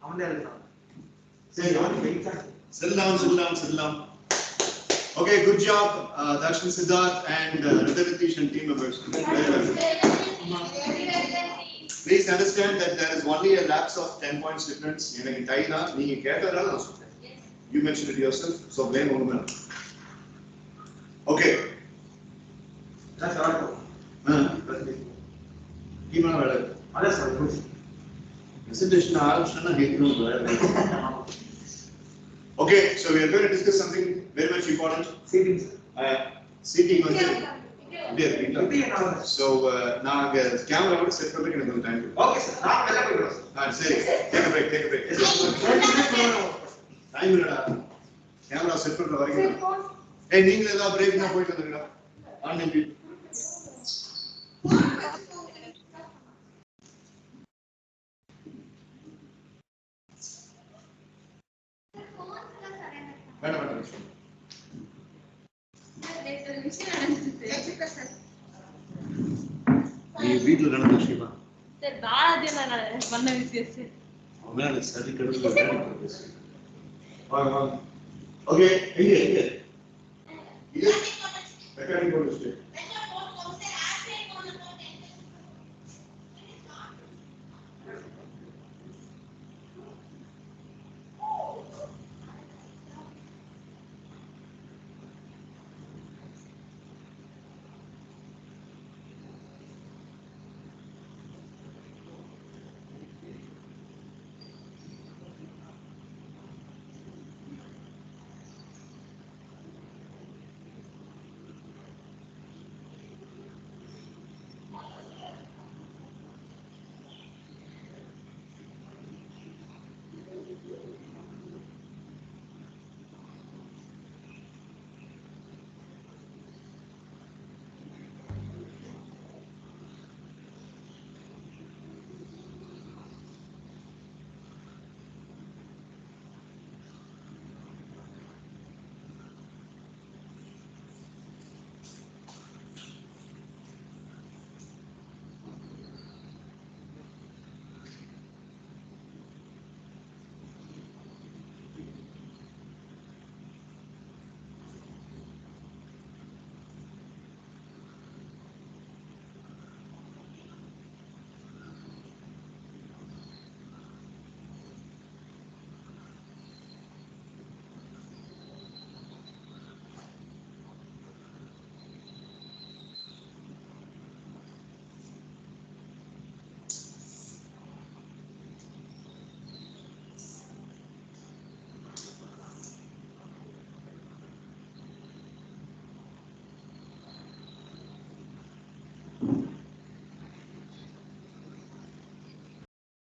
அவன் தான் எழுதுறான். சரி அவன் வெயிட் பண்ணு. Sit down. Okay, good job, Dakshin Siddharth and Ritan Nitish and team members. Very well. Please understand that there is only a lapse of 10 points difference. எனக்கு டைனா நீங்க கேட்டதால நான் சொல்றேன். You mentioned it yourself, so blame on me. Okay. That's all. டீமான வேலை. அதான் sir good. Presentation ஆரம்பிச்சனா கேட்கணும். Okay, so we are going to discuss something very much important. Seating Seating வந்து So நாங்க camera கூட செட் பண்ணி எனக்கு கொஞ்சம் டைம். ஓகே சார் நான் வெளிய போயிடுறேன். சரி, take a break. டைம் இல்லடா. கேமரா செட் பண்ற வரைக்கும். ஏய் நீங்க ஏதாவது பிரேக்னா போயிட்டு வந்துருங்க. Online meet. வேண்டாம். நீ வீட்டுல நடந்த விஷயமா? சார் பாலாஜி நான் பண்ண விஷயம் சார். அவன் சரி கடவுள் வாங்க. Okay, எங்க? Recording போட்டு